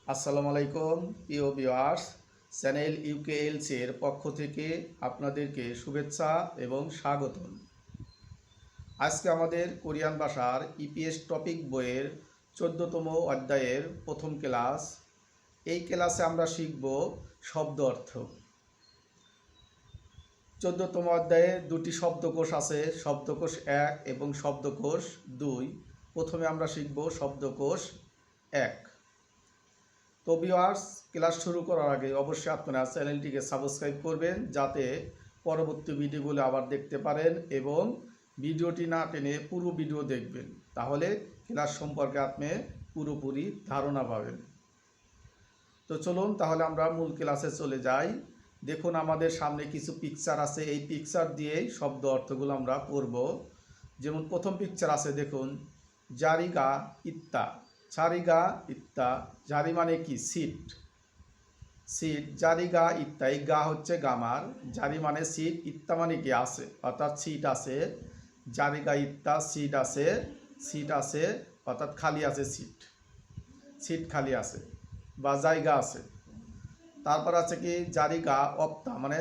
আসসালামু আলাইকুম প্রিয় ভিউয়ার্স, চ্যানেল ইউকেএলসি এর পক্ষ থেকে আপনাদেরকে শুভেচ্ছা এবং স্বাগতম। আজকে আমাদের কোরিয়ান ভাষার ইপিএস টপিক বইয়ের 14তম অধ্যায়ের প্রথম ক্লাস। এই ক্লাসে আমরা শিখব শব্দ অর্থ। 14তম অধ্যায়ে দুটি শব্দকোষ আছে, শব্দকোষ 1 এবং শব্দকোষ 2। প্রথমে আমরা শিখব শব্দকোষ 1। তো ভিউয়ার্স, ক্লাস শুরু করার আগে অবশ্যই আপনারা চ্যানেলটিকে সাবস্ক্রাইব করবেন যাতে পরবর্তী ভিডিওগুলো আবার দেখতে পারেন এবং ভিডিওটি না টেনে পুরো ভিডিও দেখবেন, তাহলে ক্লাস সম্পর্কে আপনি পুরোপুরি ধারণা পাবেন। তো চলুন তাহলে আমরা মূল ক্লাসে চলে যাই। দেখুন আমাদের সামনে কিছু পিকচার আছে, এই পিকচার দিয়েই শব্দ অর্থগুলো আমরা পড়ব। যেমন প্রথম পিকচার আছে, দেখুন জারিগা ইত্তা। জারিগা ইত্তা, জারি মানে কি সিট, সিট জারিগা ইত্তা, এই গা হচ্ছে গামার, জারি মানে সিট, ইত্তা মানে কি আছে, অর্থাৎ সিট আছে। জারিগা ইত্তা সিট আছে, সিট আছে অর্থাৎ খালি আছে, সিট সিট খালি আছে বা জায়গা আছে। তারপর আছে কি জারিগা অপ্তা, মানে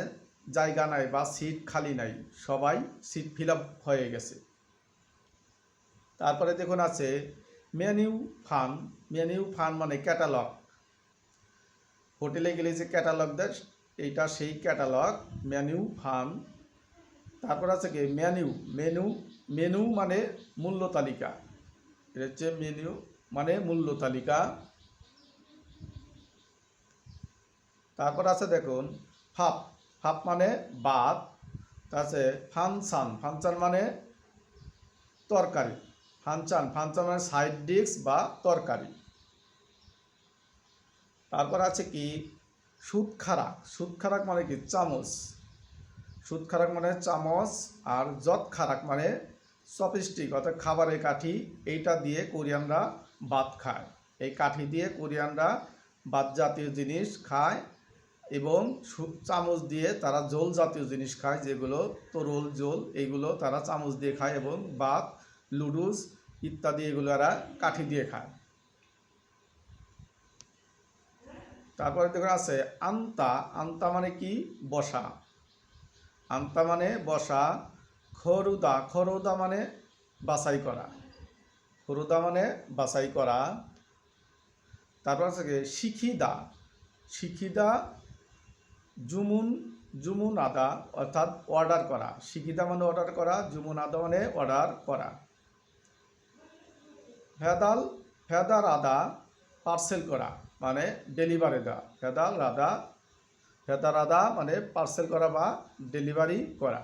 জায়গা নাই বা সিট খালি নাই, সবাই সিট ফিল আপ হয়ে গেছে। তারপরে দেখুন আছে মেনিউ ফান। মেনিউ ফান মানে ক্যাটালগ, হোটেলে গেলে যে ক্যাটালগ দেয় এইটা সেই ক্যাটালগ, মেনিউ ফান। তারপর আছে কি মেনু। মেনু মেনু মানে মূল্য তালিকা, এটা হচ্ছে মেনু মানে মূল্য তালিকা। তারপর আছে দেখুন ফাপ। ফাপ মানে ভাত। আছে ফানসান। ফানসান মানে তরকারি। ফানচান। ফানচান মানে সাইড ডিশ বা তরকারি। তারপর আছে কি সুদ খারাক। সুদ খারাক মানে কি চামচ। সুদ খারাক মানে চামচ। আর যত খারাক মানে চপস্টিক অর্থাৎ খাবারের কাঠি, এইটা দিয়ে কোরিয়ানরা ভাত খায়। এই কাঠি দিয়ে কোরিয়ানরা ভাত জাতীয় জিনিস খায় এবং চামচ দিয়ে তারা জোল জাতীয় জিনিস খায়, যেগুলো তরল জোল, এইগুলো তারা চামচ দিয়ে খায় এবং ভাত, লুডুস ইত্যাদি এগুলো এরা কাঠি দিয়ে খায়। তারপরে দেখুন আছে আন্তা। আন্তা মানে কি বসা। আন্তা মানে বসা। খরুদা। খরুদা মানে বাছাই করা। খরুদা মানে বাছাই করা। তারপর আছে কি শিখিদা। শিখিদা জুমুন। জুমুন আদা অর্থাৎ অর্ডার করা। শিখিদা মানে অর্ডার করা, জুমুন আদা মানে অর্ডার করা। ফেদাল। ফেদার আদা পার্সেল করা মানে ডেলিভারি দেওয়া। ফেদাল রাদা। ফেদার আদা মানে পার্সেল করা বা ডেলিভারি করা।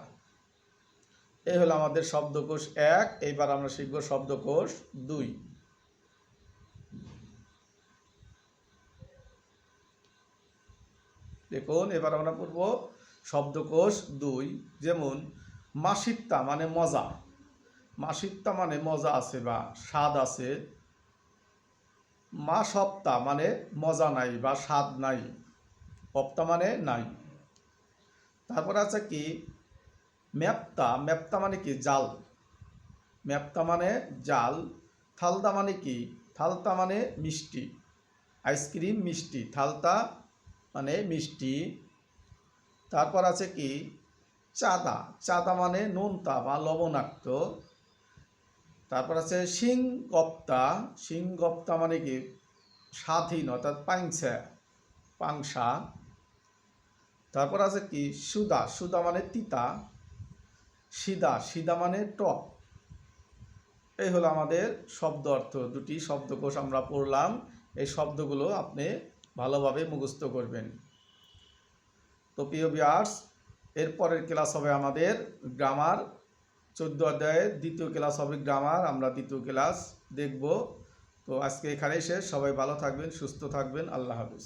এই হলো আমাদের শব্দকোষ 1। এইবার আমরা শিখব শব্দকোষ 2। দেখুন এবার আমরা পড়ব শব্দকোষ 2। যেমন মাসিত্তা মানে মজা। মাসিত্তা মানে মজা আছে বা স্বাদ আছে। মা সপ্তাহ মানে মজা নাই বা স্বাদ নাই। সপ্তাহ মানে নাই। তারপর আছে কি ম্যাপ্তা। ম্যাপ্তা মানে কি জাল। ম্যাপ্তা মানে জাল। থালতা মানে কি, থালতা মানে মিষ্টি, আইসক্রিম মিষ্টি, থালতা মানে মিষ্টি। তারপর আছে কি চাদা। চাদা মানে নোনতা বা লবণাক্ত। তারপর আছে সিংগপ্তা। সিংগপ্তা মানে কি স্বাধীন অর্থাৎ পাংসা, পাংসা। তারপর আছে কি সুদা। সুদা মানে তিতা। সিদা। সিদা মানে টক। এই হলো আমাদের শব্দ অর্থ। দুটি শব্দকোষ আমরা পড়লাম। এই শব্দগুলো আপনি ভালোভাবে মুখস্থ করবেন। তো প্রিয় ভিউয়ার্স, এরপরের ক্লাস হবে আমাদের গ্রামার। 14 অধ্যায়ের দ্বিতীয় ক্লাস হবে গ্রামার। আমরা দ্বিতীয় ক্লাস দেখব। তো আজকে এখানেই শেষ। সবাই ভালো থাকবেন, সুস্থ থাকবেন। আল্লাহ হাফেজ।